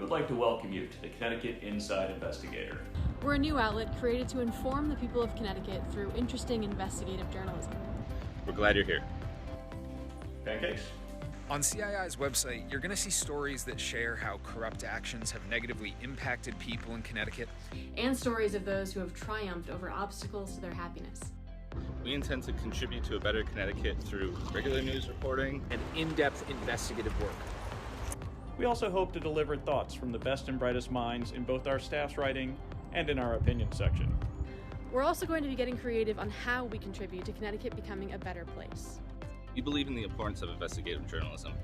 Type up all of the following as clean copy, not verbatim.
would like to welcome you to the Connecticut Inside Investigator. We're a new outlet created to inform the people of Connecticut through interesting investigative journalism. We're glad you're here. Pancakes? On CII's website, you're going to see stories that share how corrupt actions have negatively impacted people in Connecticut. And stories of those who have triumphed over obstacles to their happiness. We intend to contribute to a better Connecticut through regular news reporting And in-depth investigative work. We also hope to deliver thoughts from the best and brightest minds in both our staff's writing and in our opinion section. We're also going to be getting creative on how we contribute to Connecticut becoming a better place. We believe in the importance of investigative journalism.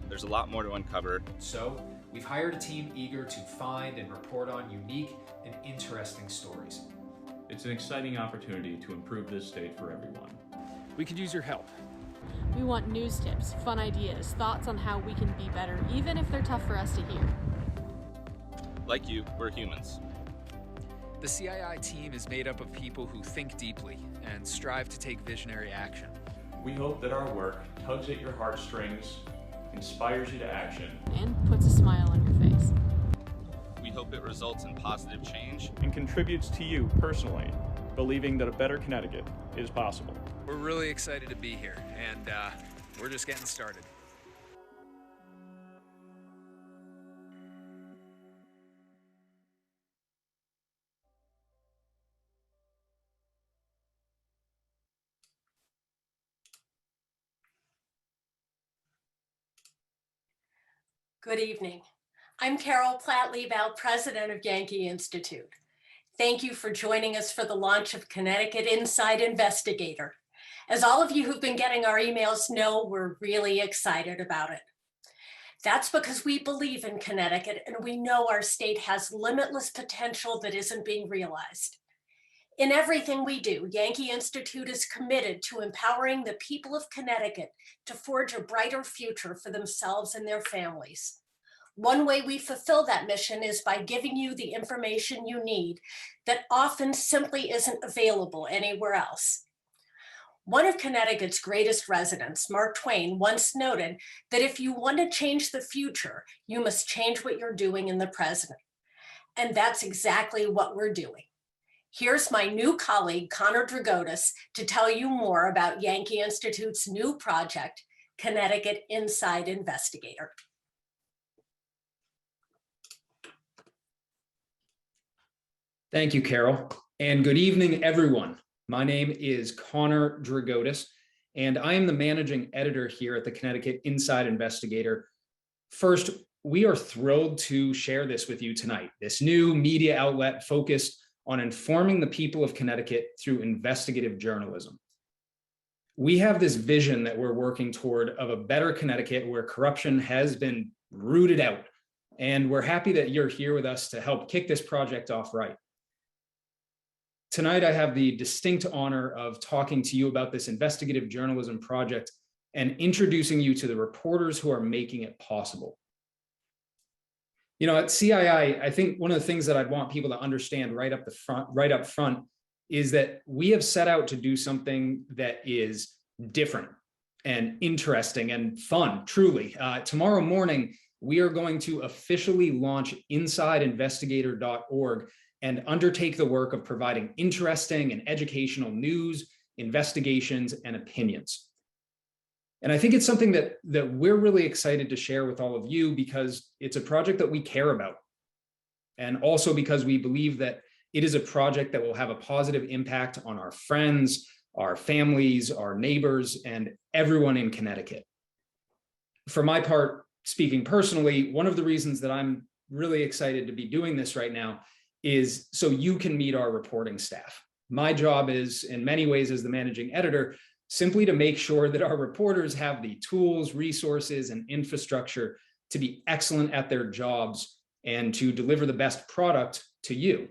There's a lot more to uncover. So, we've hired a team eager to find and report on unique and interesting stories. It's an exciting opportunity to improve this state for everyone. We could use your help. We want news tips, fun ideas, thoughts on how we can be better, even if they're tough for us to hear. Like you, we're humans. The CII team is made up of people who think deeply and strive to take visionary action. We hope that our work tugs at your heartstrings, inspires you to action, And puts a smile on your face. We hope it results in positive change. And contributes to you personally, believing that a better Connecticut is possible. We're really excited to be here, and we're just getting started. Good evening. I'm Carol Platt-Liebau, president of Yankee Institute. Thank you for joining us for the launch of Connecticut Inside Investigator. As all of you who've been getting our emails know, we're really excited about it. That's because we believe in Connecticut and we know our state has limitless potential that isn't being realized. In everything we do, Yankee Institute is committed to empowering the people of Connecticut to forge a brighter future for themselves and their families. One way we fulfill that mission is by giving you the information you need that often simply isn't available anywhere else. One of Connecticut's greatest residents, Mark Twain, once noted that if you want to change the future, you must change what you're doing in the present. And that's exactly what we're doing. Here's my new colleague, Connor Dragotis, to tell you more about Yankee Institute's new project, Connecticut Inside Investigator. Thank you, Carol, and good evening, everyone. My name is Connor Dragotis, and I am the managing editor here at the Connecticut Inside Investigator. First, we are thrilled to share this with you tonight, this new media outlet focused on informing the people of Connecticut through investigative journalism. We have this vision that we're working toward of a better Connecticut where corruption has been rooted out, and we're happy that you're here with us to help kick this project off right. Tonight, I have the distinct honor of talking to you about this investigative journalism project and introducing you to the reporters who are making it possible. You know, at CII, I think one of the things that I'd want people to understand right up front is that we have set out to do something that is different and interesting and fun, truly. Tomorrow morning, we are going to officially launch InsideInvestigator.org and undertake the work of providing interesting and educational news, investigations, and opinions. And I think it's something that we're really excited to share with all of you because it's a project that we care about. And also because we believe that it is a project that will have a positive impact on our friends, our families, our neighbors, and everyone in Connecticut. For my part, speaking personally, one of the reasons that I'm really excited to be doing this right now is so you can meet our reporting staff. My job is, in many ways, as the managing editor, simply to make sure that our reporters have the tools, resources, and infrastructure to be excellent at their jobs and to deliver the best product to you.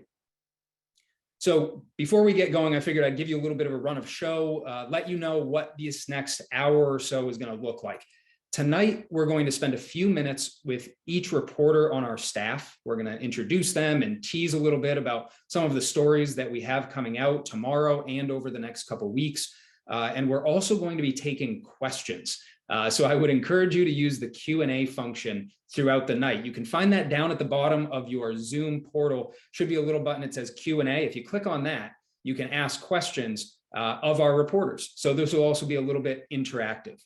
So before we get going, I figured I'd give you a little bit of a run of show, let you know what this next hour or so is going to look like. Tonight, we're going to spend a few minutes with each reporter on our staff. We're going to introduce them and tease a little bit about some of the stories that we have coming out tomorrow and over the next couple of weeks. And we're also going to be taking questions. So I would encourage you to use the Q&A function throughout the night. You can find that down at the bottom of your Zoom portal. Should be a little button that says Q&A. If you click on that, you can ask questions of our reporters. So this will also be a little bit interactive.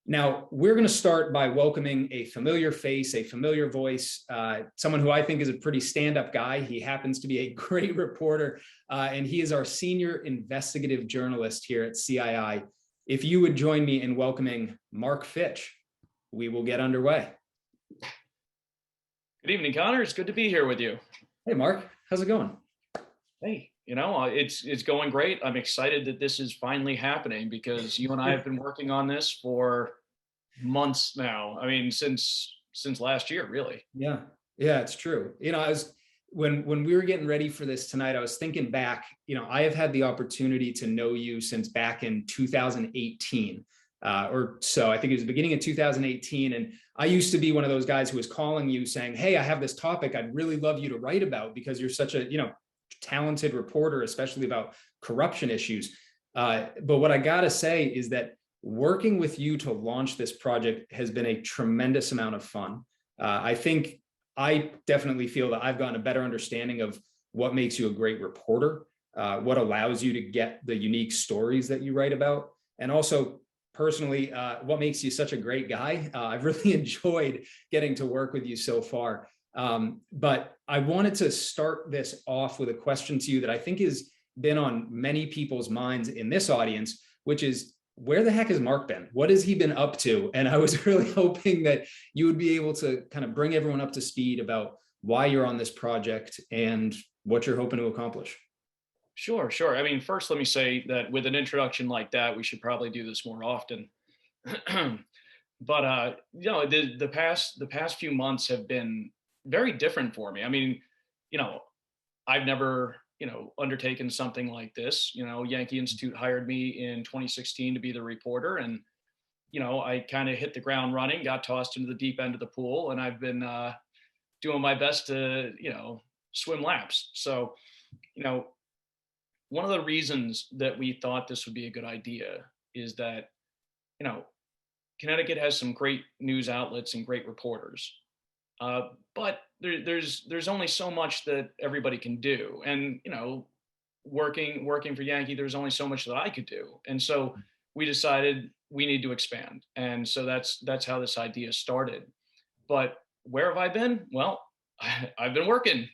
Now, we're going to start by welcoming a familiar face, a familiar voice, someone who I think is a pretty stand-up guy. He happens to be a great reporter, and he is our senior investigative journalist here at CII. If you would join me in welcoming Mark Fitch, we will get underway. Good evening, Connor. It's good to be here with you. Hey, Mark. How's it going? Hey, it's going great. I'm excited that this is finally happening because you and I have been working on this for months now. I mean, since last year, really. Yeah, it's true. When we were getting ready for this tonight, I was thinking back. I have had the opportunity to know you since back in 2018 or so. I think it was the beginning of 2018, and I used to be one of those guys who was calling you saying, "Hey, I have this topic I'd really love you to write about because you're such a talented reporter, especially about corruption issues." But what I gotta say is that working with you to launch this project has been a tremendous amount of fun. I definitely feel that I've gotten a better understanding of what makes you a great reporter, what allows you to get the unique stories that you write about, and also personally, what makes you such a great guy. I've really enjoyed getting to work with you so far. But I wanted to start this off with a question to you that I think has been on many people's minds in this audience, which is, where the heck has Mark been? What has he been up to? And I was really hoping that you would be able to kind of bring everyone up to speed about why you're on this project and what you're hoping to accomplish. Sure. I mean, first, let me say that with an introduction like that, we should probably do this more often. But the past few months have been very different for me. I mean, I've never undertaken something like this. Yankee Institute hired me in 2016 to be the reporter, and I kind of hit the ground running, got tossed into the deep end of the pool, and I've been doing my best to swim laps. So one of the reasons that we thought this would be a good idea is that Connecticut has some great news outlets and great reporters, but there's only so much that everybody can do, and working for Yankee, there's only so much that I could do, and so we decided we need to expand, and so that's how this idea started. But where have I been? Well, I've been working.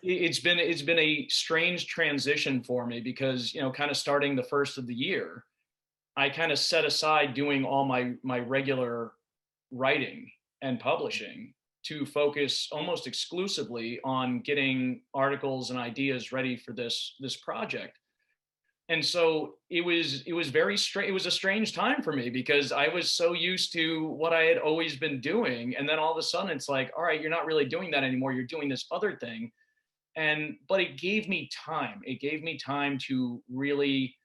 It's been a strange transition for me because kind of starting the first of the year, I kind of set aside doing all my regular writing and publishing to focus almost exclusively on getting articles and ideas ready for this project. And so it was very strange. It was a strange time for me because I was so used to what I had always been doing. And then all of a sudden it's like, all right, you're not really doing that anymore. You're doing this other thing. But it gave me time. It gave me time to really,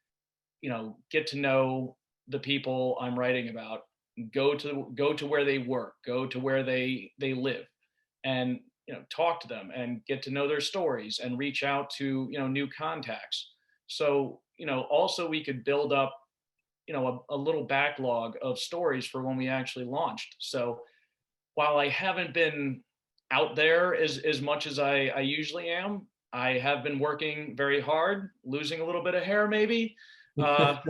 get to know the people I'm writing about, go to where they work, go to where they live, and talk to them and get to know their stories and reach out to new contacts. So also we could build up a little backlog of stories for when we actually launched. So while I haven't been out there as much as I usually am, I have been working very hard, losing a little bit of hair maybe, but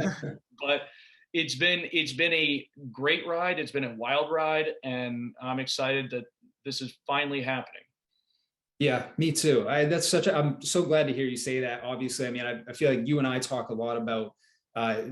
it's been a great ride. It's been a wild ride, and I'm excited that this is finally happening. Yeah, me too. I'm so glad to hear you say that. Obviously, I mean, I feel like you and I talk a lot about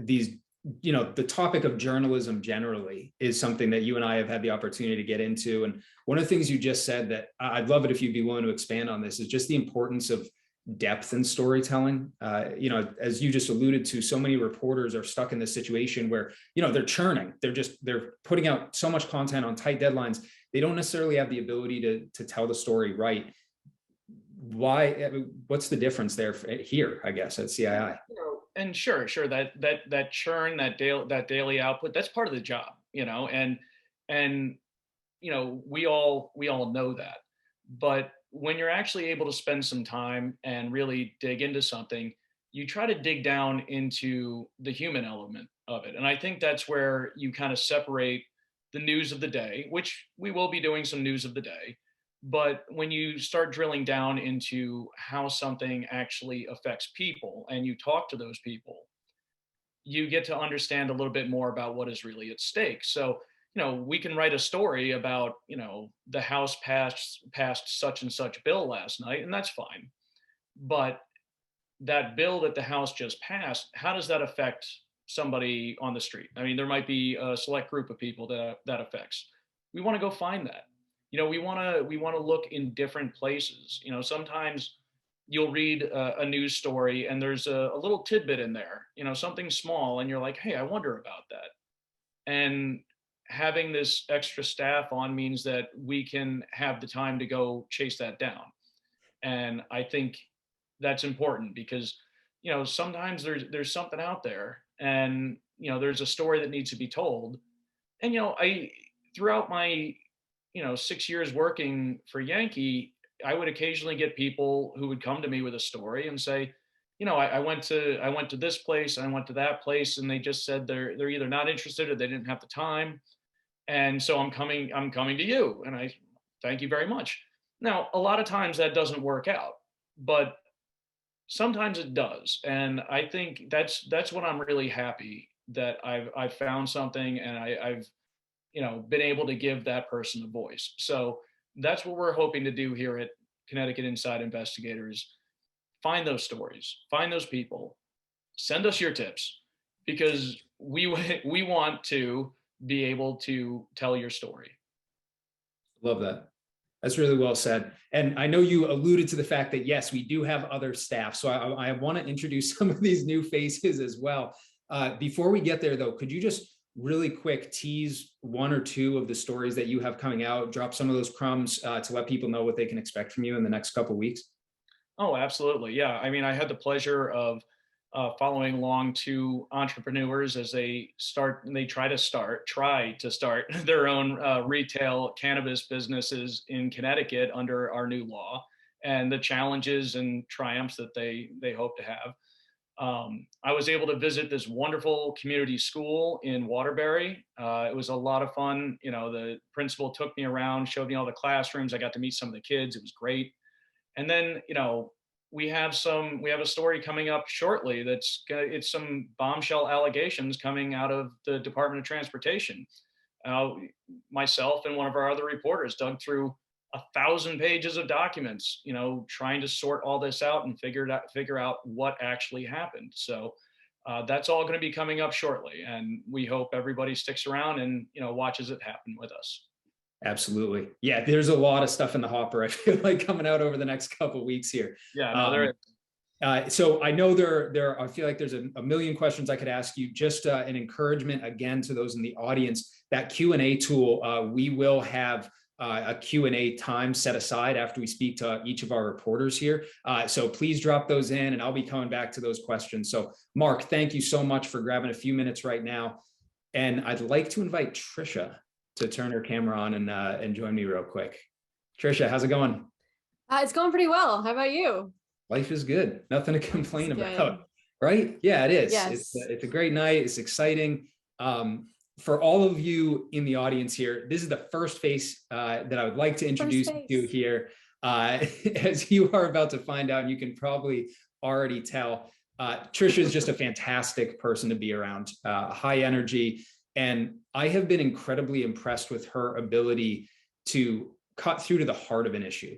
these, the topic of journalism generally is something that you and I have had the opportunity to get into. And one of the things you just said that I'd love it if you'd be willing to expand on this is just the importance of depth in storytelling. As you just alluded to, so many reporters are stuck in this situation where, they're churning. They're putting out so much content on tight deadlines. They don't necessarily have the ability to tell the story right. What's the difference there here, I guess, at CII? And sure, that churn, that daily output, that's part of the job, and we all know that. But when you're actually able to spend some time and really dig into something, you try to dig down into the human element of it. And I think that's where you kind of separate the news of the day, which we will be doing some news of the day. But when you start drilling down into how something actually affects people and you talk to those people, you get to understand a little bit more about what is really at stake. So, we can write a story about, the House passed such and such bill last night, and that's fine. But that bill that the House just passed, how does that affect somebody on the street? I mean, there might be a select group of people that affects. We want to go find that. We want to look in different places. Sometimes you'll read a news story and there's a little tidbit in there, something small, and you're like, hey, I wonder about that. And having this extra staff on means that we can have the time to go chase that down. And I think that's important because, sometimes there's something out there and, there's a story that needs to be told. And, I, throughout my, 6 years working for Yankee, I would occasionally get people who would come to me with a story and say, I went to this place, I went to that place, and they just said they're either not interested or they didn't have the time. And so I'm coming to you. And I thank you very much. Now, a lot of times that doesn't work out, but sometimes it does. And I think that's what I'm really happy that I've found something and I've been able to give that person a voice. So that's what we're hoping to do here at Connecticut Inside Investigators. Find those stories, find those people, send us your tips, because we want to be able to tell your story. Love that. That's really well said. And I know you alluded to the fact that, yes, we do have other staff. So I want to introduce some of these new faces as well. Before we get there, though, could you just really quick tease one or two of the stories that you have coming out, drop some of those crumbs to let people know what they can expect from you in the next couple of weeks? Oh, absolutely. Yeah. I mean, I had the pleasure of following along two entrepreneurs as they try to start their own retail cannabis businesses in Connecticut under our new law, and the challenges and triumphs that they hope to have. I was able to visit this wonderful community school in Waterbury. It was a lot of fun. The principal took me around, showed me all the classrooms. I got to meet some of the kids. It was great. And then, we have a story coming up shortly it's some bombshell allegations coming out of the Department of Transportation. Myself and one of our other reporters dug through 1,000 pages of documents, trying to sort all this out and figure out what actually happened. So that's all going to be coming up shortly, and we hope everybody sticks around and watches it happen with us. Absolutely. Yeah, there's a lot of stuff in the hopper, I feel like, coming out over the next couple of weeks here. Yeah, no, there is. So I know I feel like there's a million questions I could ask you. Just an encouragement again to those in the audience, that Q&A tool, we will have a Q&A time set aside after we speak to each of our reporters here. So please drop those in and I'll be coming back to those questions. So Mark, thank you so much for grabbing a few minutes right now. And I'd like to invite Trisha to turn her camera on and join me real quick. Trisha, how's it going? It's going pretty well. How about you? Life is good. Nothing to complain about, right? Yeah, it is. Yes. It's a great night. It's exciting. For all of you in the audience here, this is the first face that I would like to introduce you to here. As you are about to find out, and you can probably already tell, Trisha is just a fantastic person to be around, high energy. And I have been incredibly impressed with her ability to cut through to the heart of an issue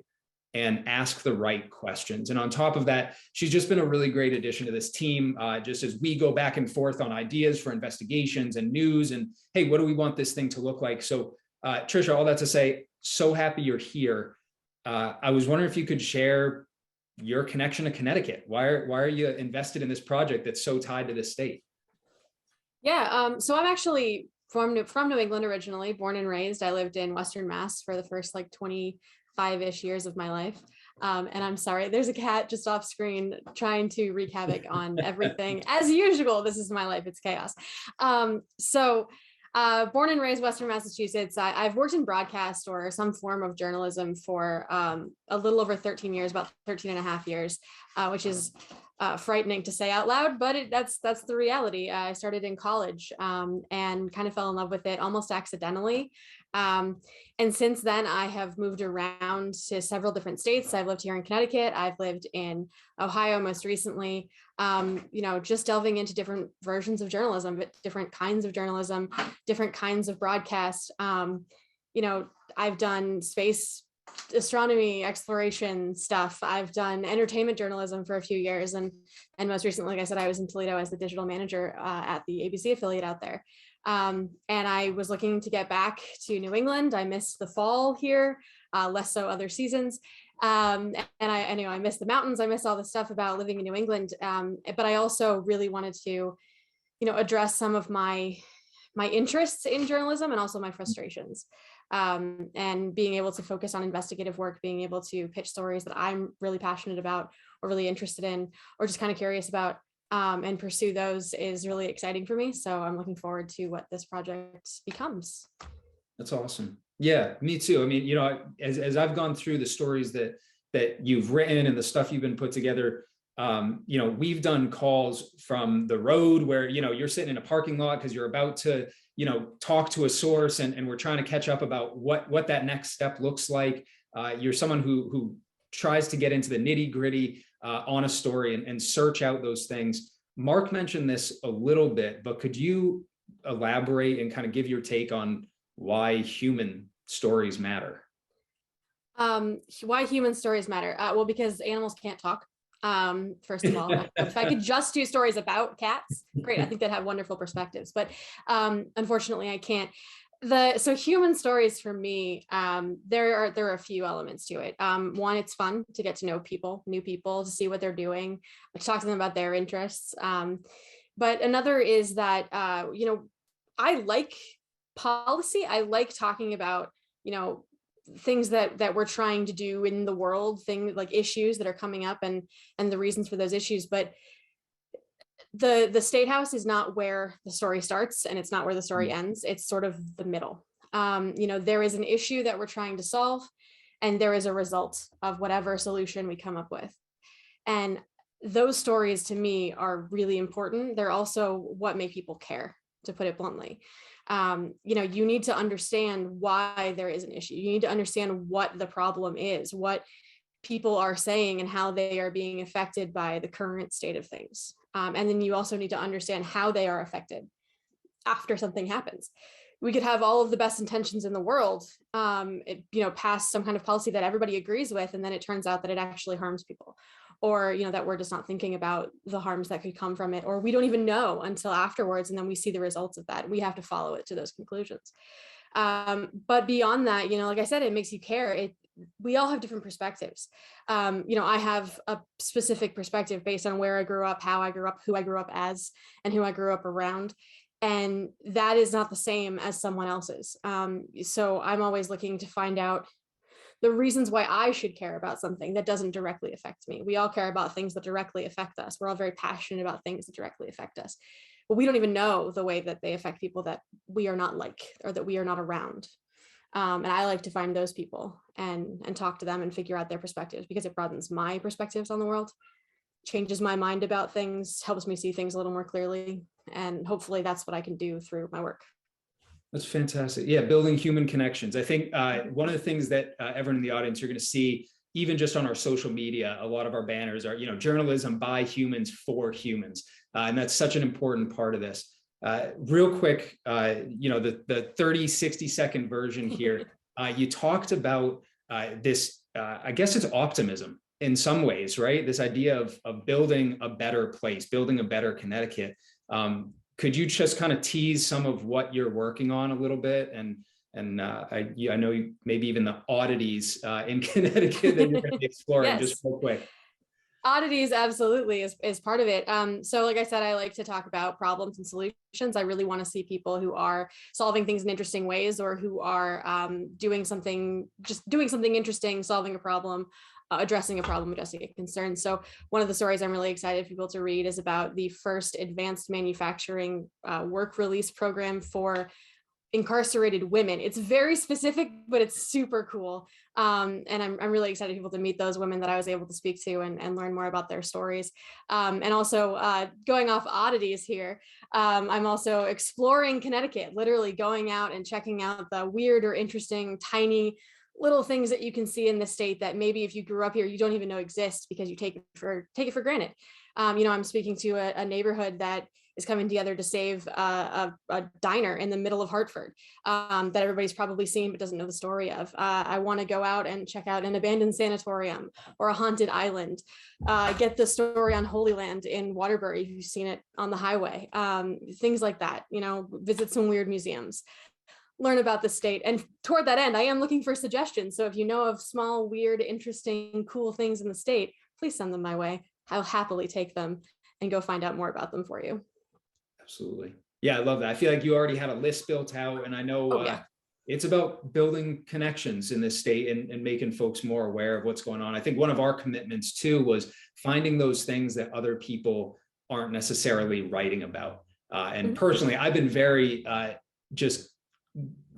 and ask the right questions. And on top of that, she's just been a really great addition to this team, just as we go back and forth on ideas for investigations and news and, hey, what do we want this thing to look like? So Trisha, all that to say, so happy you're here. I was wondering if you could share your connection to Connecticut. Why are you invested in this project that's so tied to this state? Yeah, so I'm actually from New England originally, born and raised. I lived in Western Mass for the first 25-ish years of my life. And I'm sorry, there's a cat just off screen trying to wreak havoc on everything. As usual, this is my life, it's chaos. Born and raised Western Massachusetts. I've worked in broadcast or some form of journalism for a little over 13 years, about 13 and a half years. which is frightening to say out loud, but that's the reality. I started in college and kind of fell in love with it almost accidentally. And since then, I have moved around to several different states. I've lived here in Connecticut. I've lived in Ohio most recently, just delving into different versions of journalism, but different kinds of journalism, different kinds of broadcast. I've done space astronomy exploration stuff. I've done entertainment journalism for a few years, and most recently, like I said, I was in Toledo as the digital manager at the ABC affiliate out there. And I was looking to get back to New England. I missed the fall here, less so other seasons. And I miss the mountains. I miss all the stuff about living in New England. But I also really wanted to, address some of my interests in journalism and also my frustrations. And being able to focus on investigative work, being able to pitch stories that I'm really passionate about or really interested in, or just kind of curious about, and pursue those is really exciting for me. So I'm looking forward to what this project becomes. That's awesome. Yeah, me too. I mean, as I've gone through the stories that you've written and the stuff you've been put together, we've done calls from the road where, you're sitting in a parking lot because you're about to, talk to a source and we're trying to catch up about what that next step looks like. You're someone who tries to get into the nitty gritty on a story and search out those things. Mark mentioned this a little bit, but could you elaborate and kind of give your take on why human stories matter? Why human stories matter? Well, because animals can't talk. First of all, if I could just do stories about cats, great. I think they'd have wonderful perspectives, but unfortunately I can't. So human stories for me, there are a few elements to it. One, it's fun to get to know new people, to see what they're doing, to talk to them about their interests. But another is that, I like policy. I like talking about, things that we're trying to do in the world, things like issues that are coming up and the reasons for those issues. But the State House is not where the story starts and it's not where the story ends. It's sort of the middle. There is an issue that we're trying to solve and there is a result of whatever solution we come up with. And those stories to me are really important. They're also what make people care, to put it bluntly. You need to understand why there is an issue. You need to understand what the problem is, what people are saying and how they are being affected by the current state of things. And then you also need to understand how they are affected after something happens. We could have all of the best intentions in the world, pass some kind of policy that everybody agrees with, and then it turns out that it actually harms people. Or, that we're just not thinking about the harms that could come from it, or we don't even know until afterwards, and then we see the results of that. We have to follow it to those conclusions. But beyond that, like I said, it makes you care. We all have different perspectives. I have a specific perspective based on where I grew up, how I grew up, who I grew up as, and who I grew up around. And that is not the same as someone else's. So I'm always looking to find out the reasons why I should care about something that doesn't directly affect me. We all care about things that directly affect us. We're all very passionate about things that directly affect us, but we don't even know the way that they affect people that we are not like, or that we are not around. And I like to find those people and talk to them and figure out their perspectives, because it broadens my perspectives on the world, changes my mind about things, helps me see things a little more clearly. And hopefully that's what I can do through my work. That's fantastic. Yeah, building human connections. I think one of the things that everyone in the audience, you're going to see, even just on our social media, a lot of our banners are, journalism by humans for humans. And that's such an important part of this. Real quick, the 30, 60-second version here, you talked about this, I guess it's optimism in some ways, right? This idea of building a better place, building a better Connecticut. Could you just kind of tease some of what you're working on a little bit? And I know maybe even the oddities in Connecticut that you're going to be exploring. Yes. Just real quick. Oddities absolutely is part of it. So like I said, I like to talk about problems and solutions. I really want to see people who are solving things in interesting ways, or who are doing something interesting, solving a problem, addressing a problem, addressing a concern. So one of the stories I'm really excited for people to read is about the first advanced manufacturing work release program for incarcerated women. It's very specific, but it's super cool. And I'm really excited for people to meet those women that I was able to speak to and learn more about their stories. And also going off oddities here, I'm also exploring Connecticut, literally going out and checking out the weird or interesting, tiny little things that you can see in the state that maybe if you grew up here, you don't even know exist because you take it for granted. I'm speaking to a neighborhood that is coming together to save a diner in the middle of Hartford that everybody's probably seen but doesn't know the story of. I want to go out and check out an abandoned sanatorium or a haunted island, get the story on Holy Land in Waterbury if you've seen it on the highway, things like that, visit some weird museums, learn about the state. And toward that end, I am looking for suggestions. So if you know of small, weird, interesting, cool things in the state, please send them my way. I'll happily take them and go find out more about them for you. Absolutely. Yeah, I love that. I feel like you already had a list built out, and I know it's about building connections in this state and making folks more aware of what's going on. I think one of our commitments too was finding those things that other people aren't necessarily writing about. And personally, I've been very just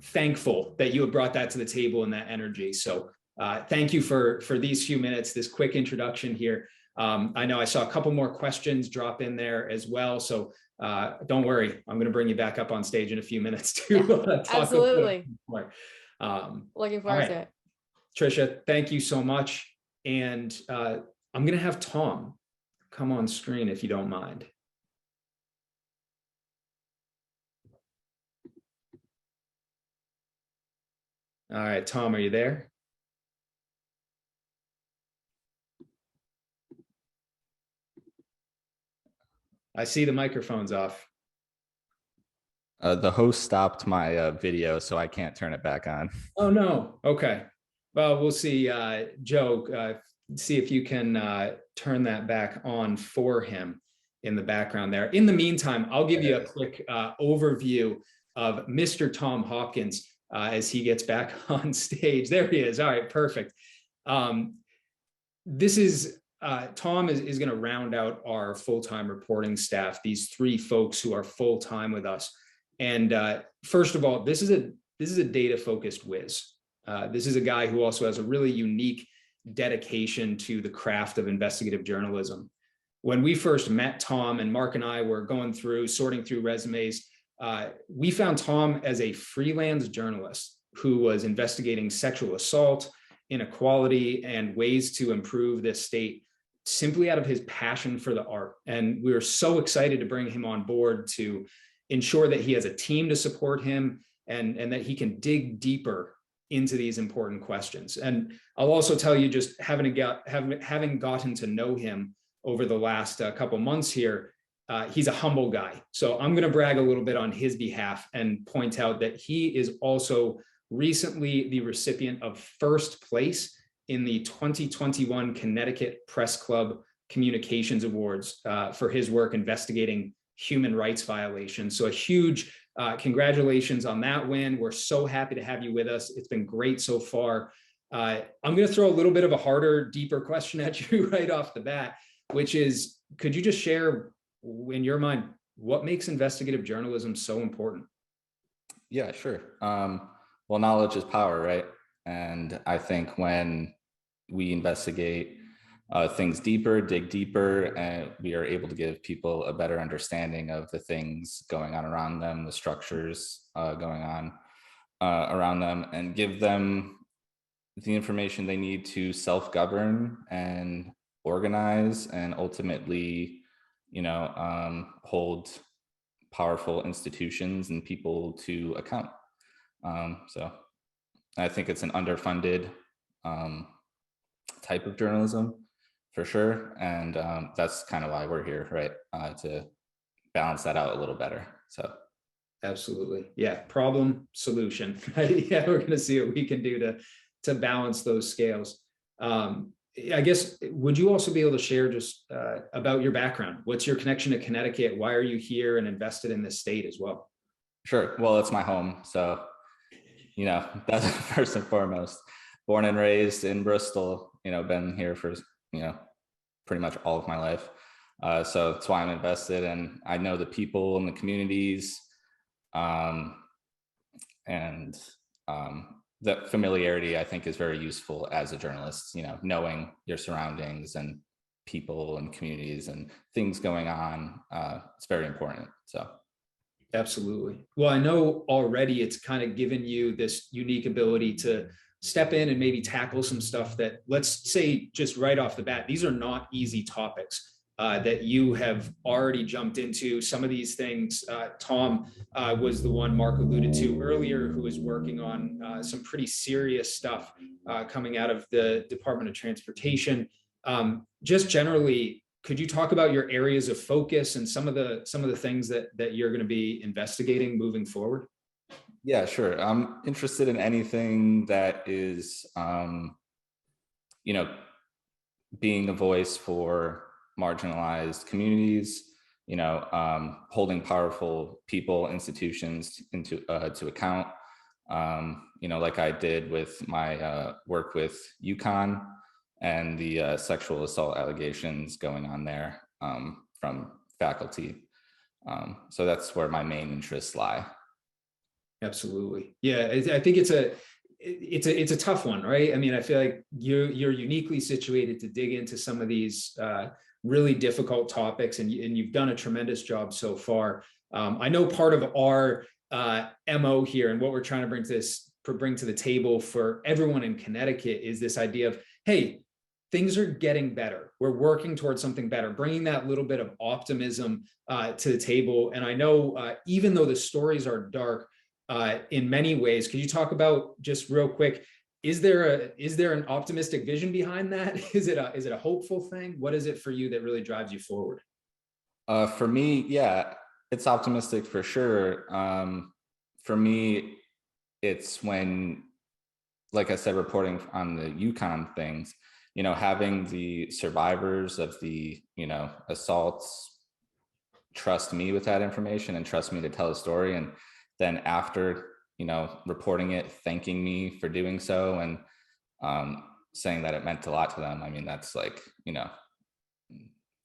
thankful that you have brought that to the table and that energy. So thank you for these few minutes, this quick introduction here. I know I saw a couple more questions drop in there as well. So don't worry, I'm going to bring you back up on stage in a few minutes to talk absolutely more. Looking forward to it. Tricia, thank you so much. And I'm going to have Tom come on screen if you don't mind. All right, Tom, are you there? I see the microphone's off. The host stopped my video, so I can't turn it back on. Oh, no. Okay. Well, we'll see. Joe, see if you can turn that back on for him in the background there. In the meantime, I'll give you a quick overview of Mr. Tom Hopkins as he gets back on stage. There he is. All right, perfect. This is Tom is going to round out our full-time reporting staff, these three folks who are full-time with us. And first of all, this is a data-focused whiz. This is a guy who also has a really unique dedication to the craft of investigative journalism. When we first met Tom, and Mark and I were sorting through resumes, we found Tom as a freelance journalist who was investigating sexual assault, inequality, and ways to improve this state simply out of his passion for the art. And we were so excited to bring him on board to ensure that he has a team to support him and that he can dig deeper into these important questions. And I'll also tell you, just having gotten to know him over the last couple months here, he's a humble guy. So I'm going to brag a little bit on his behalf and point out that he is also recently the recipient of first place in the 2021 Connecticut Press Club Communications Awards for his work investigating human rights violations. So a huge congratulations on that win. We're so happy to have you with us. It's been great so far. I'm going to throw a little bit of a harder, deeper question at you right off the bat, which is, could you just share, in your mind, what makes investigative journalism so important? Yeah, sure. Well, knowledge is power, right? And I think when we investigate things deeper, dig deeper, and we are able to give people a better understanding of the things going on around them, the structures going on around them, and give them the information they need to self-govern and organize and ultimately, hold powerful institutions and people to account. So I think it's an underfunded type of journalism for sure. And that's kind of why we're here, right? To balance that out a little better. So. Absolutely. Yeah. Problem, solution. Yeah, we're going to see what we can do to balance those scales. I guess, would you also be able to share just about your background? What's your connection to Connecticut? Why are you here and invested in this state as well? Sure. Well, it's my home. So, that's first and foremost. Born and raised in Bristol, been here for, pretty much all of my life. So that's why I'm invested, and I know the people and the communities. And that familiarity, I think, is very useful as a journalist, knowing your surroundings and people and communities and things going on. It's very important. So. Absolutely. Well, I know already it's kind of given you this unique ability to step in and maybe tackle some stuff that, let's say just right off the bat, these are not easy topics that you have already jumped into. Some of these things, Tom was the one Mark alluded to earlier, who is working on some pretty serious stuff coming out of the Department of Transportation. Just generally, could you talk about your areas of focus and some of the things that you're going to be investigating moving forward? Yeah, sure. I'm interested in anything that is, being a voice for marginalized communities, holding powerful people, institutions to account, like I did with my work with UConn and the sexual assault allegations going on there from faculty. So that's where my main interests lie. Absolutely. Yeah, I think it's a tough one, right? I mean, I feel like you're uniquely situated to dig into some of these really difficult topics, and you've done a tremendous job so far. I know part of our MO here and what we're trying to bring to the table for everyone in Connecticut is this idea of, hey, things are getting better. We're working towards something better, bringing that little bit of optimism to the table. And I know even though the stories are dark in many ways, could you talk about, just real quick, is there an optimistic vision behind that? Is it a hopeful thing? What is it for you that really drives you forward? For me, yeah, it's optimistic for sure. For me, it's when, like I said, reporting on the UConn things, having the survivors of the, assaults trust me with that information and trust me to tell a story. And then after, reporting it, thanking me for doing so and saying that it meant a lot to them. I mean, that's like,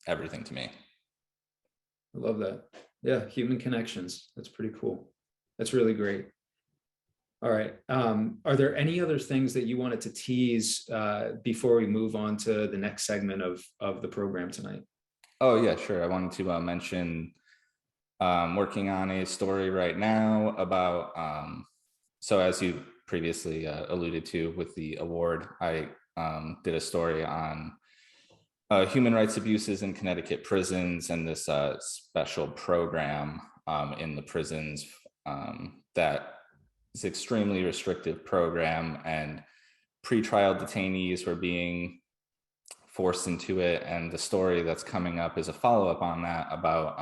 everything to me. I love that. Yeah, human connections. That's pretty cool. That's really great. All right. Are there any other things that you wanted to tease before we move on to the next segment of the program tonight? Oh, yeah, sure. I wanted to mention working on a story right now about, so as you previously alluded to with the award, I did a story on human rights abuses in Connecticut prisons and this special program in the prisons that is extremely restrictive program, and pretrial detainees were being forced into it. And the story that's coming up is a follow-up on that about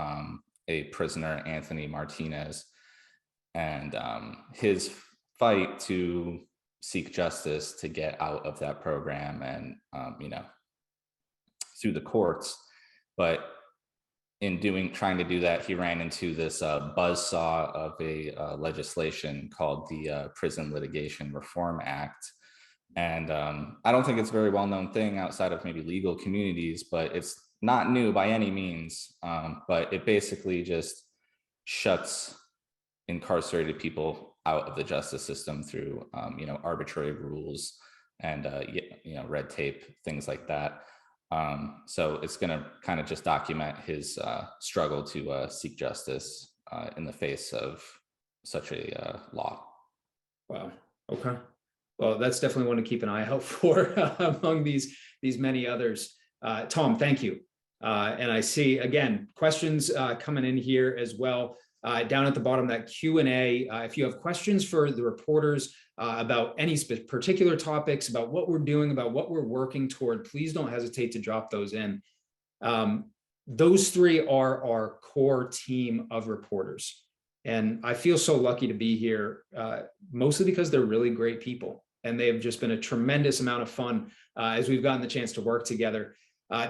a prisoner, Anthony Martinez, and his fight to seek justice to get out of that program and, through the courts. But in trying to do that, he ran into this buzzsaw of a legislation called the Prison Litigation Reform Act. And I don't think it's a very well-known thing outside of maybe legal communities, but it's not new by any means. But it basically just shuts incarcerated people out of the justice system through, arbitrary rules and, red tape, things like that. So it's going to kind of just document his struggle to seek justice in the face of such a law. Wow. Okay. Well, that's definitely one to keep an eye out for among these many others. Tom, thank you. And I see, again, questions coming in here as well. Down at the bottom, that Q&A, if you have questions for the reporters about any particular topics, about what we're doing, about what we're working toward, please don't hesitate to drop those in. Those three are our core team of reporters. And I feel so lucky to be here, mostly because they're really great people. And they have just been a tremendous amount of fun as we've gotten the chance to work together.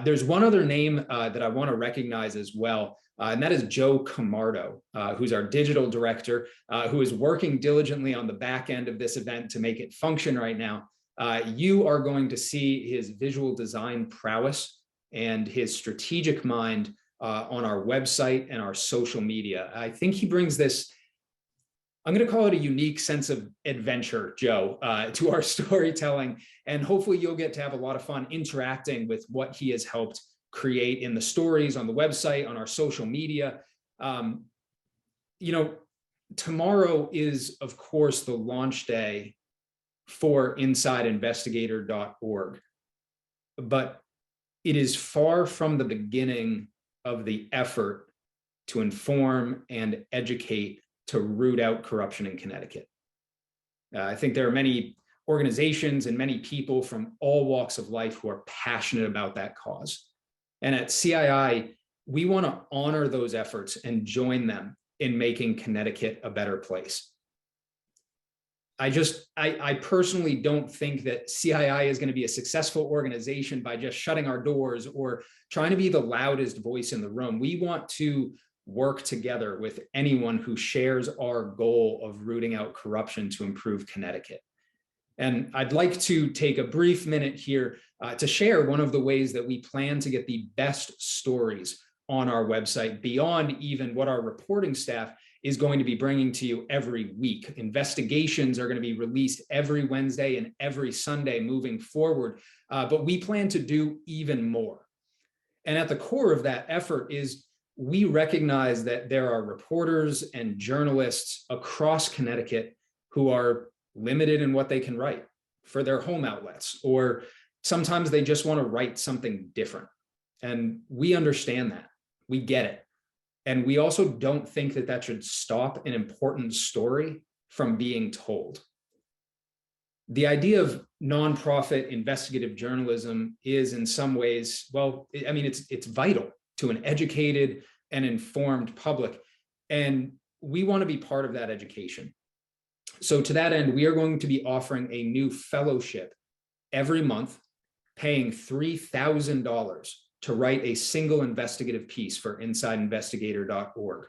There's one other name that I want to recognize as well, and that is Joe Camardo, who's our digital director, who is working diligently on the back end of this event to make it function right now. You are going to see his visual design prowess and his strategic mind on our website and our social media. I think he brings this I'm going to call it a unique sense of adventure, Joe, to our storytelling. And hopefully you'll get to have a lot of fun interacting with what he has helped create in the stories on the website, on our social media. Tomorrow is, of course, the launch day for InsideInvestigator.org, but it is far from the beginning of the effort to inform and educate to root out corruption in Connecticut. I think there are many organizations and many people from all walks of life who are passionate about that cause. And at CII, we want to honor those efforts and join them in making Connecticut a better place. I personally don't think that CII is going to be a successful organization by just shutting our doors or trying to be the loudest voice in the room. We want to work together with anyone who shares our goal of rooting out corruption to improve Connecticut. And I'd like to take a brief minute here to share one of the ways that we plan to get the best stories on our website beyond even what our reporting staff is going to be bringing to you every week. Investigations are going to be released every Wednesday and every Sunday moving forward, but we plan to do even more. And at the core of that effort is we recognize that there are reporters and journalists across Connecticut who are limited in what they can write for their home outlets, or sometimes they just want to write something different. And we understand that. We get it. And we also don't think that that should stop an important story from being told. The idea of nonprofit investigative journalism is in some ways, well, I mean, it's vital to an educated and informed public. And we want to be part of that education. So to that end, we are going to be offering a new fellowship every month, paying $3,000 to write a single investigative piece for InsideInvestigator.org.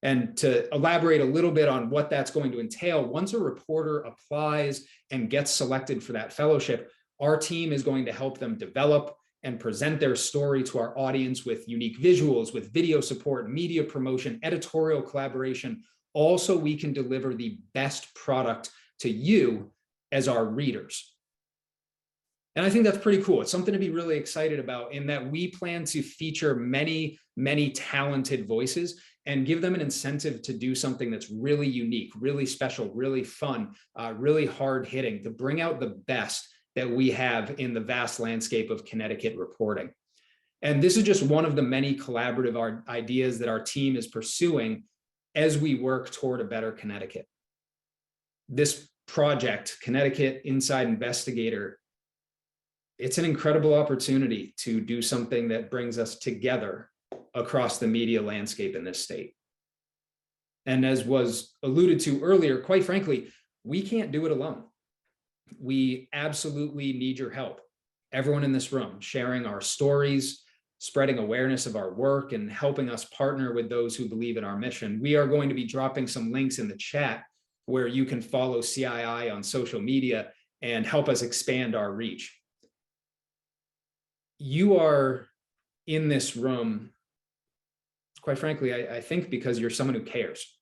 And to elaborate a little bit on what that's going to entail, once a reporter applies and gets selected for that fellowship, our team is going to help them develop and present their story to our audience with unique visuals, with video support, media promotion, editorial collaboration, all so we can deliver the best product to you as our readers. And I think that's pretty cool. It's something to be really excited about, in that we plan to feature many, many talented voices and give them an incentive to do something that's really unique, really special, really fun, really hard hitting, to bring out the best that we have in the vast landscape of Connecticut reporting. And this is just one of the many collaborative ideas that our team is pursuing as we work toward a better Connecticut. This project, Connecticut Inside Investigator, it's an incredible opportunity to do something that brings us together across the media landscape in this state. And as was alluded to earlier, quite frankly, we can't do it alone. We absolutely need your help. Everyone in this room sharing our stories, spreading awareness of our work, and helping us partner with those who believe in our mission. We are going to be dropping some links in the chat where you can follow CII on social media and help us expand our reach. You are in this room, quite frankly, I think because you're someone who cares.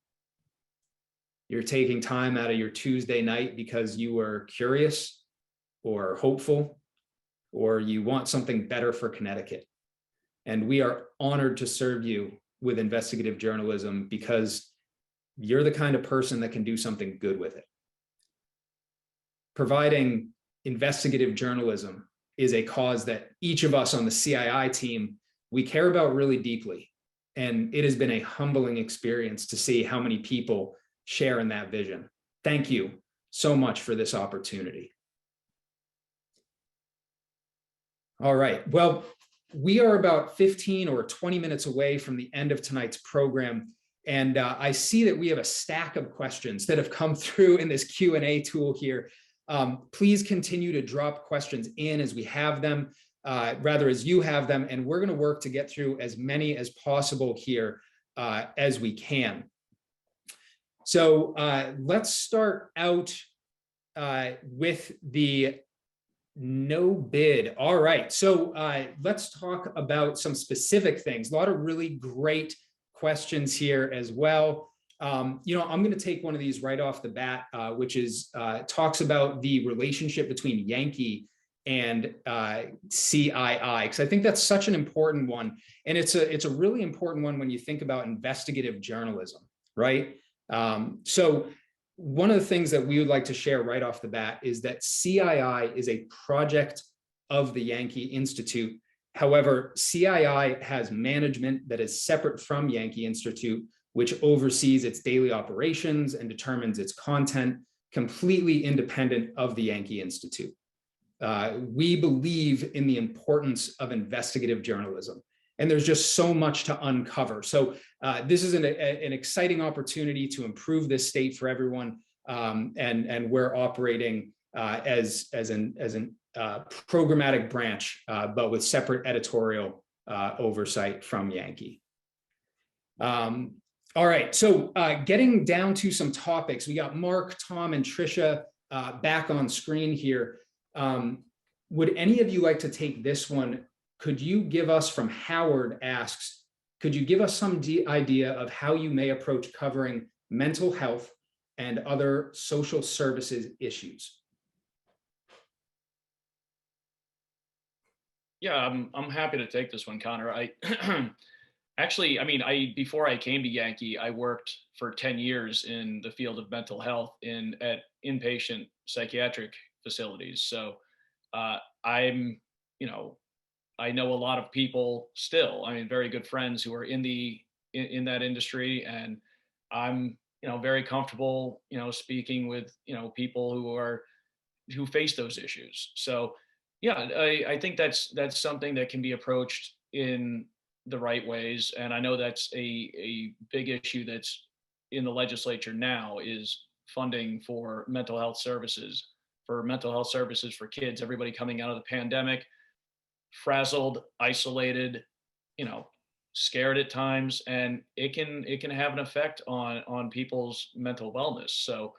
You're taking time out of your Tuesday night because you are curious or hopeful, or you want something better for Connecticut. And we are honored to serve you with investigative journalism because you're the kind of person that can do something good with it. Providing investigative journalism is a cause that each of us on the CII team, we care about really deeply. And it has been a humbling experience to see how many people share in that vision. Thank you so much for this opportunity. All right, well, we are about 15 or 20 minutes away from the end of tonight's program. And I see that we have a stack of questions that have come through in this Q&A tool here. Please continue to drop questions in as we have them, as you have them, and we're going to work to get through as many as possible here as we can. So let's start out with the no bid. All right, so let's talk about some specific things. A lot of really great questions here as well. You know, I'm going to take one of these right off the bat, which is talks about the relationship between Yankee and CII, because I think that's such an important one, and it's a really important one when you think about investigative journalism, right? So one of the things that we would like to share right off the bat is that CII is a project of the Yankee Institute. However, CII has management that is separate from Yankee Institute, which oversees its daily operations and determines its content, completely independent of the Yankee Institute. We believe in the importance of investigative journalism, and there's just so much to uncover. So this is an exciting opportunity to improve this state for everyone, and we're operating as an programmatic branch, but with separate editorial oversight from Yankee. All right, so getting down to some topics, we got Mark, Tom, and Trisha back on screen here. Would any of you like to take this one? Could you give us, from Howard asks, could you give us some idea of how you may approach covering mental health and other social services issues? Yeah, I'm happy to take this one, Connor. I actually, I mean, before I came to Yankee, I worked for 10 years in the field of mental health at inpatient psychiatric facilities. So I'm, you know, I know a lot of people still. I mean, very good friends who are in that industry, and I'm, you know, very comfortable, you know, speaking with, you know, people who face those issues. So yeah, I think that's something that can be approached in the right ways. And I know that's a big issue that's in the legislature now, is funding for mental health services for kids, everybody coming out of the pandemic, frazzled, isolated, you know, scared at times, and it can have an effect on people's mental wellness. So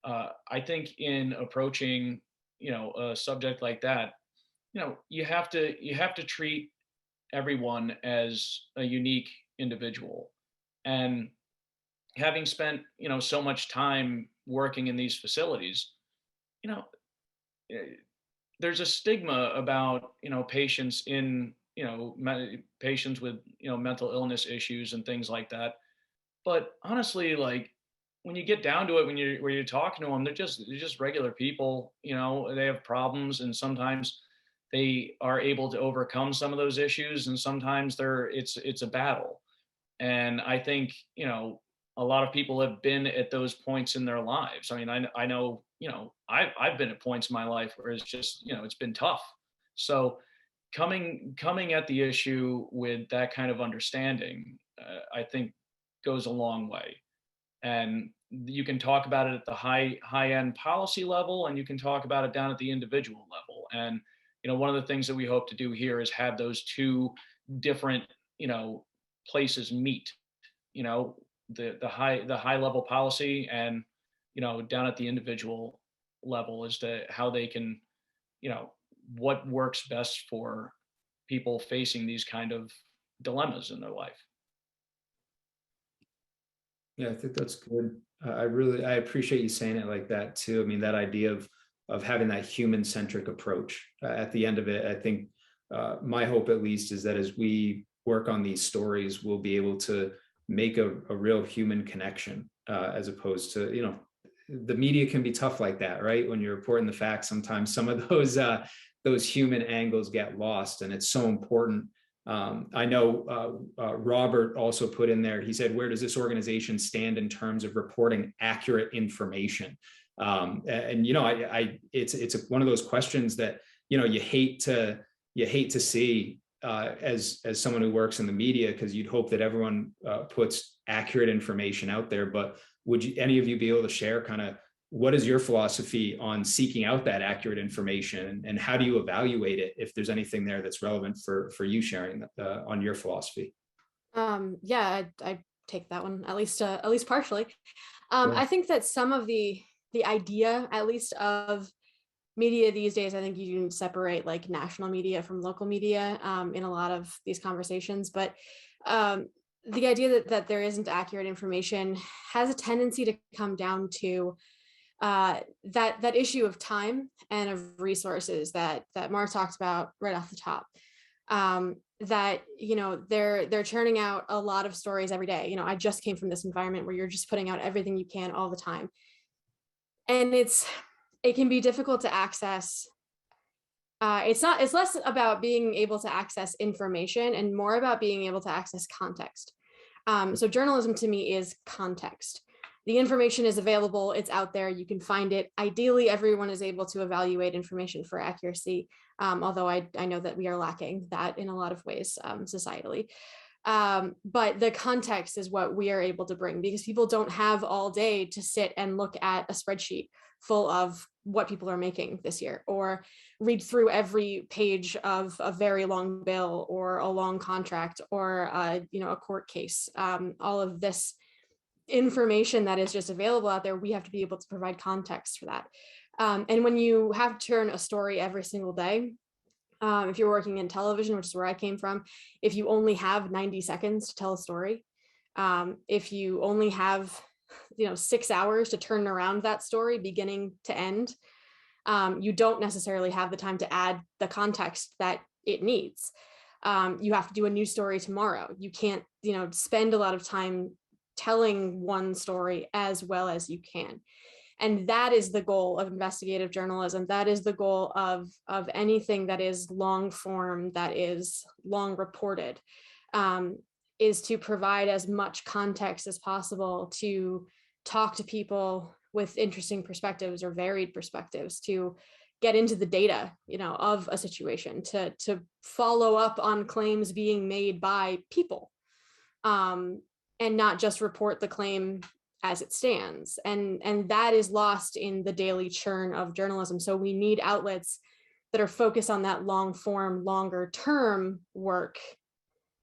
I think in approaching, you know, a subject like that, you know, you have to treat everyone as a unique individual. And having spent, you know, so much time working in these facilities, you know, there's a stigma about, you know, patients in, you know, patients with, you know, mental illness issues and things like that. But honestly, like, when you get down to it, when you're talking to them, they're just regular people. You know, they have problems, and sometimes they are able to overcome some of those issues, and sometimes it's a battle. And I think, you know, a lot of people have been at those points in their lives. I mean, I know, you know, I've been at points in my life where it's just, you know, it's been tough. So coming at the issue with that kind of understanding, I think goes a long way. And you can talk about it at the high end policy level, and you can talk about it down at the individual level. And you know, one of the things that we hope to do here is have those two different, you know, places meet. You know, the high level policy, and you know, down at the individual level as to how they can, you know, what works best for people facing these kind of dilemmas in their life. Yeah, I think that's good. I appreciate you saying it like that too. I mean, that idea of having that human-centric approach. At the end of it, I think my hope, at least, is that as we work on these stories, we'll be able to make a real human connection, as opposed to, you know, the media can be tough like that, right? When you're reporting the facts, sometimes some of those human angles get lost, and it's so important. I know Robert also put in there, he said, where does this organization stand in terms of reporting accurate information? And you know, it's one of those questions that, you know, you hate to see as someone who works in the media, because you'd hope that everyone puts accurate information out there. But would any of you be able to share kind of what is your philosophy on seeking out that accurate information, and how do you evaluate it, if there's anything there that's relevant for you sharing on your philosophy? Yeah, I take that one, at least partially. Yeah. I think that some of the idea, at least, of media these days, I think you can separate like national media from local media in a lot of these conversations. But the idea that there isn't accurate information has a tendency to come down to that issue of time and of resources that Mark talked about right off the top. That, you know, they're churning out a lot of stories every day. You know, I just came from this environment where you're just putting out everything you can all the time. And it can be difficult to access. It's less about being able to access information and more about being able to access context. So journalism to me is context. The information is available, it's out there, you can find it. Ideally, everyone is able to evaluate information for accuracy, although I know that we are lacking that in a lot of ways societally. But the context is what we are able to bring, because people don't have all day to sit and look at a spreadsheet full of what people are making this year, or read through every page of a very long bill or a long contract or you know, a court case. All of this information that is just available out there, we have to be able to provide context for that. And when you have to turn a story every single day, if you're working in television, which is where I came from, if you only have 90 seconds to tell a story, if you only have, you know, 6 hours to turn around that story beginning to end, you don't necessarily have the time to add the context that it needs. You have to do a new story tomorrow. You can't, you know, spend a lot of time telling one story as well as you can. And that is the goal of investigative journalism. That is the goal of anything that is long form, that is long reported, is to provide as much context as possible, to talk to people with interesting perspectives or varied perspectives, to get into the data, you know, of a situation, to follow up on claims being made by people. And not just report the claim as it stands. And that is lost in the daily churn of journalism. So we need outlets that are focused on that long form, longer term work,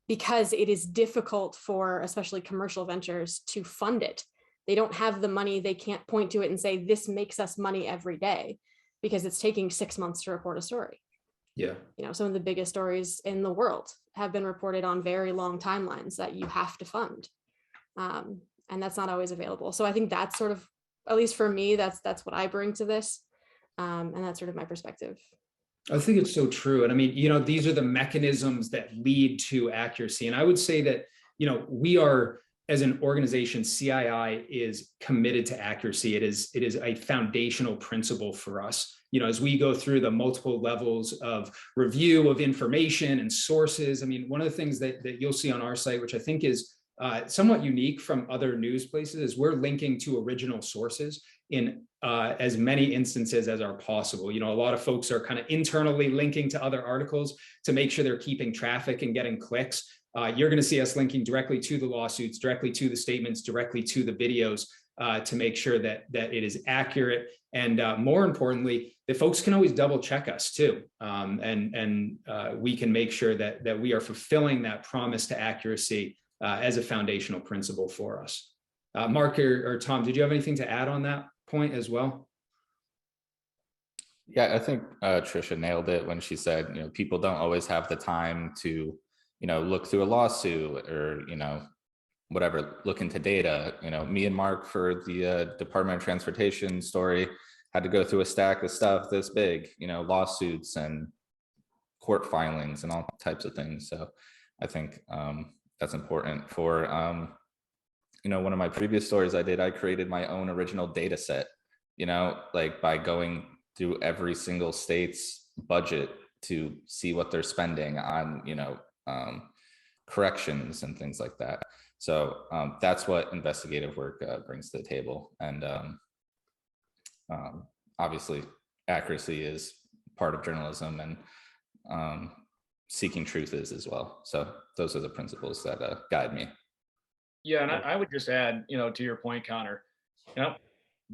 because it is difficult for especially commercial ventures to fund it. They don't have the money, they can't point to it and say, this makes us money every day, because it's taking 6 months to report a story. Yeah. You know, some of the biggest stories in the world have been reported on very long timelines that you have to fund. And that's not always available. So I think that's sort of, at least for me, that's what I bring to this. And that's sort of my perspective. I think it's so true. And I mean, you know, these are the mechanisms that lead to accuracy. And I would say that, you know, we are, as an organization, CII is committed to accuracy. It is a foundational principle for us. You know, as we go through the multiple levels of review of information and sources, I mean, one of the things that you'll see on our site, which I think is somewhat unique from other news places, is we're linking to original sources in as many instances as are possible. You know, a lot of folks are kind of internally linking to other articles to make sure they're keeping traffic and getting clicks. You're going to see us linking directly to the lawsuits, directly to the statements, directly to the videos to make sure that it is accurate. And more importantly, the folks can always double check us too. And we can make sure that we are fulfilling that promise to accuracy as a foundational principle for us. Mark or Tom, did you have anything to add on that point as well? Yeah, I think Trisha nailed it when she said, you know, people don't always have the time to, you know, look through a lawsuit or, you know, whatever, look into data. You know, me and Mark for the Department of Transportation story had to go through a stack of stuff this big, you know, lawsuits and court filings and all types of things. So I think that's important. For you know, one of my previous stories I created my own original data set, you know, like by going through every single state's budget to see what they're spending on, you know, corrections and things like that. So that's what investigative work brings to the table. And obviously accuracy is part of journalism, and seeking truth is as well. So those are the principles that guide me. Yeah, and I would just add, you know, to your point, Connor, you know,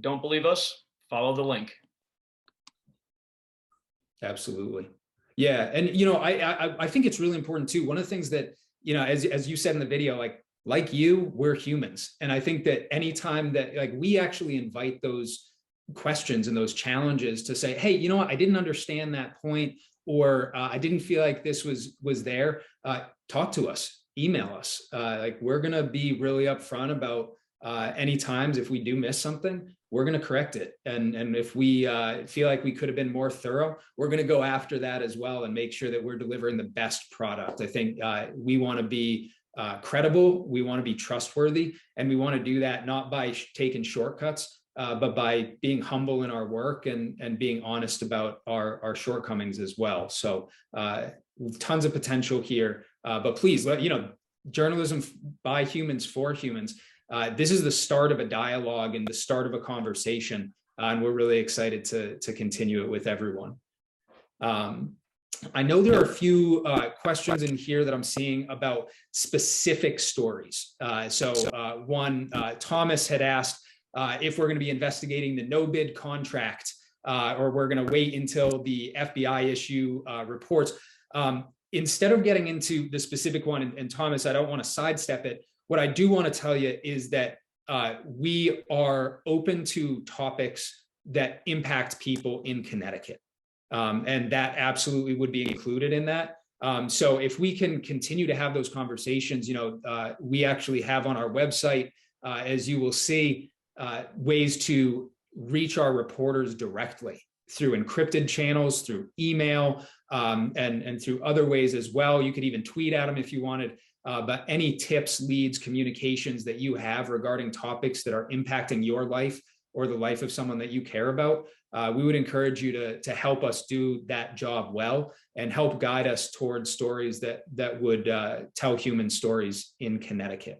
don't believe us, follow the link. Absolutely. Yeah. And, you know, I think it's really important too. One of the things that, you know, as you said in the video, like you, we're humans. And I think that anytime that like we actually invite those questions and those challenges to say, hey, you know what, I didn't understand that point, or I didn't feel like this was there. Talk to us. email us. Like, we're going to be really upfront about any times if we do miss something, we're going to correct it. And if we feel like we could have been more thorough, we're going to go after that as well and make sure that we're delivering the best product. I think we want to be credible, we want to be trustworthy, and we want to do that not by taking shortcuts, but by being humble in our work and being honest about our shortcomings as well. So tons of potential here, but please let journalism by humans for humans. This is the start of a dialogue and the start of a conversation, and we're really excited to continue it with everyone. I know there are a few questions in here that I'm seeing about specific stories. One, Thomas had asked if we're going to be investigating the no bid contract, or we're going to wait until the FBI issue reports. Instead of getting into the specific one, and Thomas, I don't want to sidestep it. What I do want to tell you is that we are open to topics that impact people in Connecticut. And that absolutely would be included in that. So if we can continue to have those conversations, we actually have on our website, as you will see, ways to reach our reporters directly through encrypted channels, through email, and through other ways as well. You could even tweet at them if you wanted. But any tips, leads, communications that you have regarding topics that are impacting your life or the life of someone that you care about, we would encourage you to help us do that job well and help guide us towards stories that would tell human stories in Connecticut.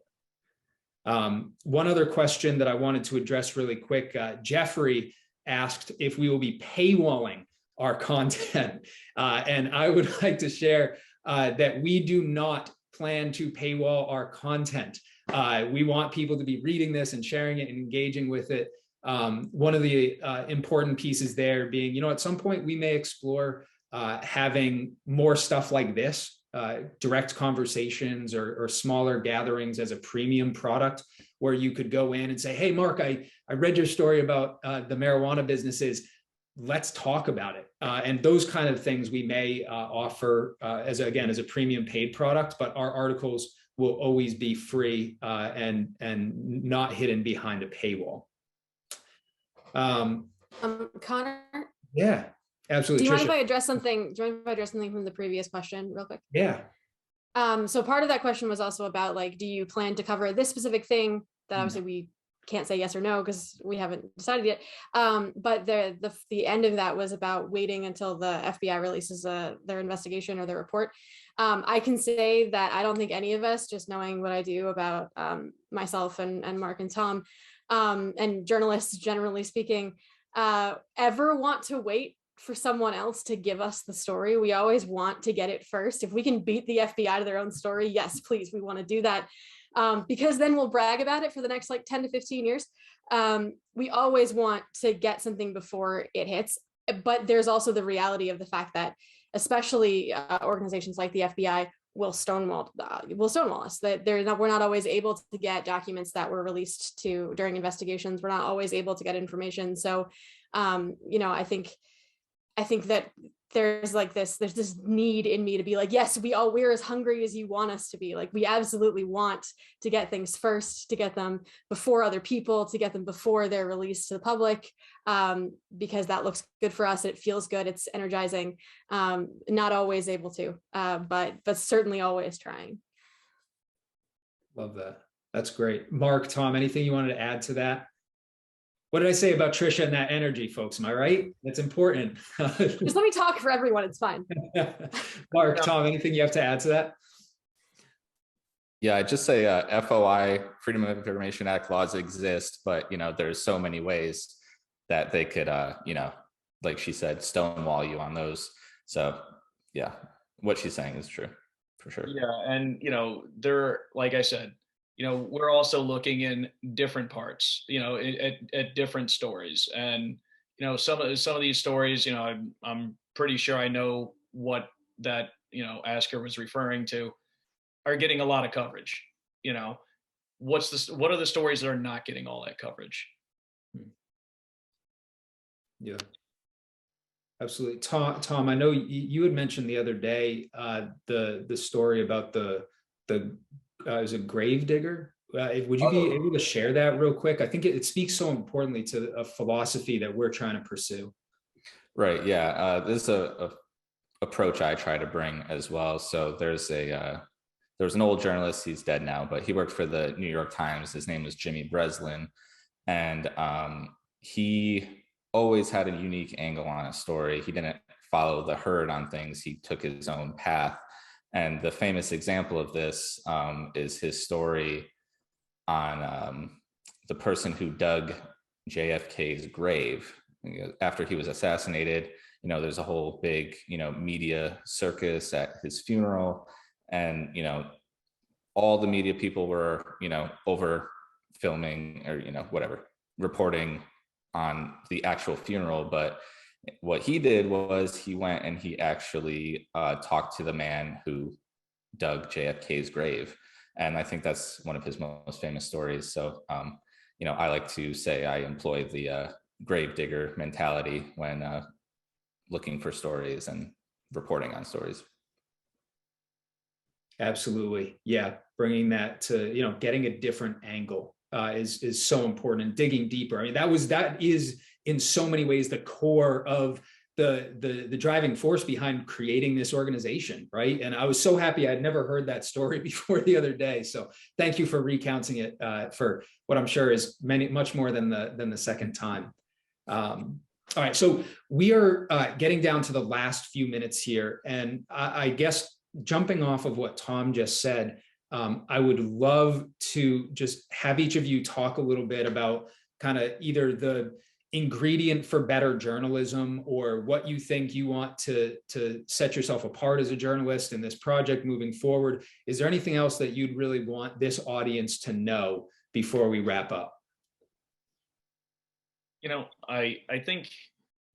One other question that I wanted to address really quick, Jeffrey asked if we will be paywalling our content. And I would like to share that we do not plan to paywall our content. We want people to be reading this and sharing it and engaging with it. One of the important pieces there being, at some point we may explore having more stuff like this, direct conversations or smaller gatherings as a premium product, where you could go in and say, hey, Mark, I read your story about the marijuana businesses. Let's talk about it. And those kind of things we may offer as a premium paid product, but our articles will always be free and not hidden behind a paywall. Connor? Yeah, absolutely. Do you mind if I address something? Do you mind if I address something from the previous question real quick? Yeah. So part of that question was also about, like, do you plan to cover this specific thing that obviously we can't say yes or no because we haven't decided yet. But the end of that was about waiting until the FBI releases their investigation or their report. I can say that I don't think any of us, just knowing what I do about myself and Mark and Tom, and journalists generally speaking, ever want to wait for someone else to give us the story. We always want to get it first. If we can beat the FBI to their own story, yes, please, we want to do that. Because then we'll brag about it for the next 10 to 15 years. We always want to get something before it hits, but there's also the reality of the fact that especially organizations like the FBI will stonewall us. That we're not always able to get documents that were released during investigations. We're not always able to get information. So, I think that there's this need in me to be like, yes, we're as hungry as you want us to be. Like, we absolutely want to get things first, to get them before other people, to get them before they're released to the public, because that looks good for us. It feels good. It's energizing. Not always able to, but certainly always trying. Love that. That's great. Mark, Tom, anything you wanted to add to that? What did I say about Trisha and that energy, folks? Am I right? That's important. Just let me talk for everyone. It's fine. Mark, Tom, anything you have to add to that? Yeah, I'd just say FOI, Freedom of Information Act laws exist, but there's so many ways that they could, like she said, stonewall you on those. So yeah, what she's saying is true for sure. Yeah, and they're, like I said, we're also looking in different parts, at different stories. And, some of these stories, I'm pretty sure I know what that, Asker was referring to, are getting a lot of coverage. What are the stories that are not getting all that coverage? Yeah, absolutely. Tom, I know you had mentioned the other day, the story about the is a grave digger. Would you be able to share that real quick? I think it speaks so importantly to a philosophy that we're trying to pursue. Right. Yeah. This is a approach I try to bring as well. So there was an old journalist. He's dead now, but he worked for the New York Times. His name was Jimmy Breslin, and he always had a unique angle on a story. He didn't follow the herd on things. He took his own path. And the famous example of this is his story on the person who dug JFK's grave after he was assassinated. There's a whole big, media circus at his funeral, and, all the media people were, over filming or, whatever, reporting on the actual funeral. But what he did was he went and he actually talked to the man who dug JFK's grave. And I think that's one of his most famous stories. So, I like to say I employ the grave digger mentality when looking for stories and reporting on stories. Absolutely. Yeah. Bringing that to, getting a different angle is so important, and digging deeper. I mean, that is in so many ways the core of the driving force behind creating this organization, right? And I was so happy I'd never heard that story before the other day. So thank you for recounting it for what I'm sure is much more than the second time. All right, so we are getting down to the last few minutes here, and I guess jumping off of what Tom just said, I would love to just have each of you talk a little bit about kind of either the ingredient for better journalism, or what you think you want to set yourself apart as a journalist in this project moving forward. Is there anything else that you'd really want this audience to know before we wrap up? I think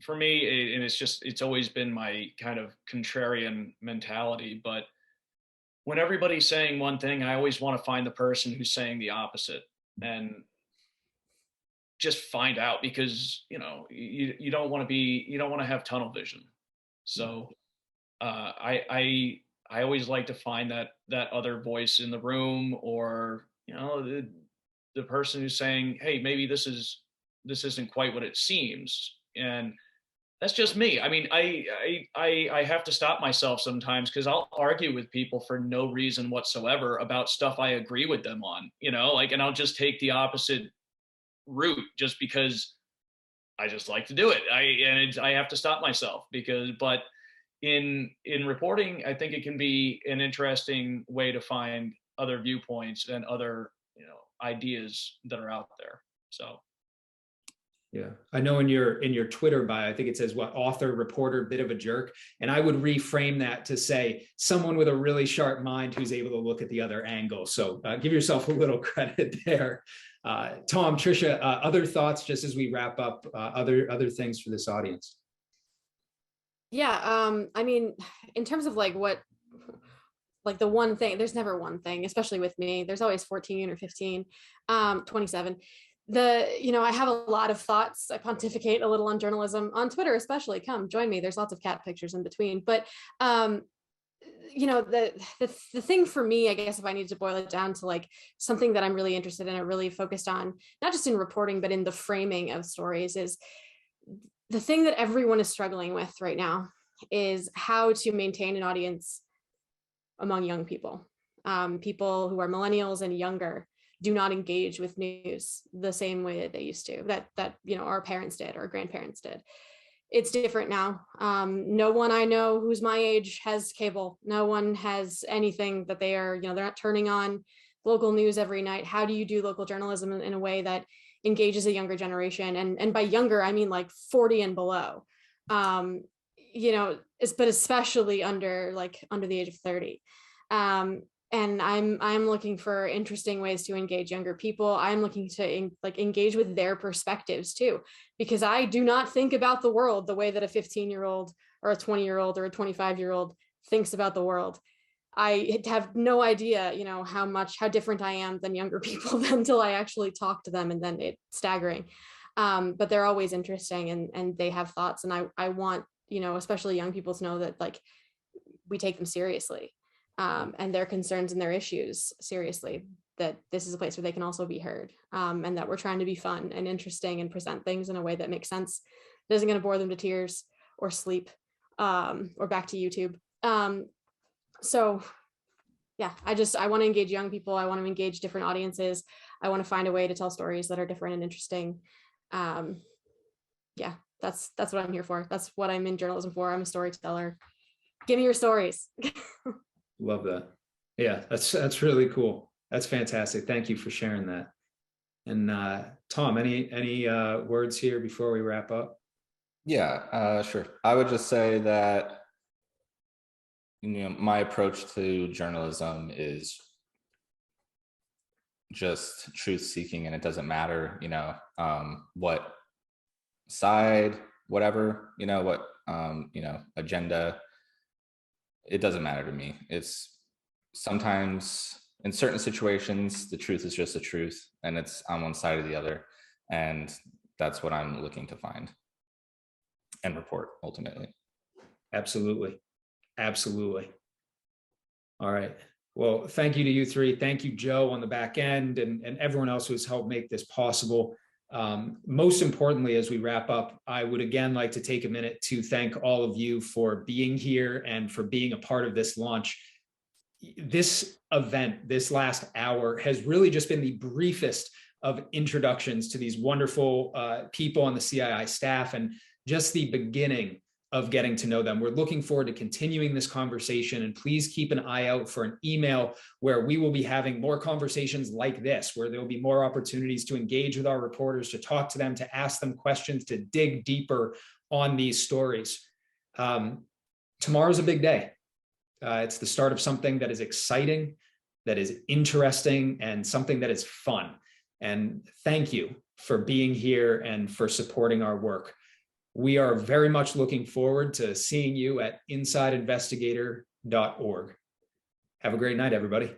for me, and it's always been my kind of contrarian mentality, but when everybody's saying one thing, I always want to find the person who's saying the opposite and just find out, because, you don't want to have tunnel vision. So I always like to find that other voice in the room, or, the person who's saying, hey, maybe this isn't quite what it seems. And that's just me. I mean, I have to stop myself sometimes, because I'll argue with people for no reason whatsoever about stuff I agree with them on, and I'll just take the opposite route just because I just like to do it. I have to stop myself, but in reporting, I think it can be an interesting way to find other viewpoints and other, ideas that are out there. So. Yeah, I know in your Twitter bio, I think it says author, reporter, bit of a jerk. And I would reframe that to say someone with a really sharp mind who's able to look at the other angle. So give yourself a little credit there. Tom, Trisha, other thoughts just as we wrap up, other things for this audience? Yeah, I mean, in terms of the one thing, there's never one thing, especially with me. There's always 14 or 15, 27. I have a lot of thoughts. I pontificate a little on journalism on Twitter, especially. Come join me. There's lots of cat pictures in between. But the thing for me, I guess, if I need to boil it down to something that I'm really interested in, or really focused on, not just in reporting, but in the framing of stories, is the thing that everyone is struggling with right now is how to maintain an audience among young people. People who are millennials and younger do not engage with news the same way that they used to, that our parents did, or our grandparents did. It's different now. No one I know who's my age has cable. No one has anything that they're not turning on local news every night. How do you do local journalism in a way that engages a younger generation? And by younger, I mean 40 and below. But especially under the age of 30. And I'm looking for interesting ways to engage younger people. I'm looking to engage with their perspectives too, because I do not think about the world the way that a 15-year-old or a 20-year-old or a 25-year-old thinks about the world. I have no idea, how different I am than younger people until I actually talk to them, and then it's staggering. But they're always interesting, and they have thoughts, and I want, especially young people to know that we take them seriously. and their concerns and their issues seriously, that this is a place where they can also be heard, and that we're trying to be fun and interesting and present things in a way that makes sense, that isn't going to bore them to tears or sleep, or back to YouTube. So yeah, I want to engage young people. I want to engage different audiences. I want to find a way to tell stories that are different and interesting. Yeah, that's what I'm here for. That's what I'm in journalism for. I'm a storyteller. Give me your stories. Love that. Yeah, that's really cool. That's fantastic. Thank you for sharing that. And Tom, any words here before we wrap up? Yeah, sure. I would just say that, my approach to journalism is just truth seeking, and it doesn't matter, what side, whatever, what, agenda, it doesn't matter to me. It's sometimes in certain situations, the truth is just the truth, and it's on one side or the other. And that's what I'm looking to find and report ultimately. Absolutely. Absolutely. All right. Well, thank you to you three. Thank you, Joe, on the back end, and everyone else who's helped make this possible. Most importantly, as we wrap up, I would again like to take a minute to thank all of you for being here and for being a part of this launch. This event, this last hour, has really just been the briefest of introductions to these wonderful people on the CII staff, and just the beginning of getting to know them. We're looking forward to continuing this conversation, and please keep an eye out for an email where we will be having more conversations like this, where there will be more opportunities to engage with our reporters, to talk to them, to ask them questions, to dig deeper on these stories. Tomorrow's a big day. It's the start of something that is exciting, that is interesting, and something that is fun. And thank you for being here and for supporting our work. We are very much looking forward to seeing you at insideinvestigator.org. Have a great night, everybody.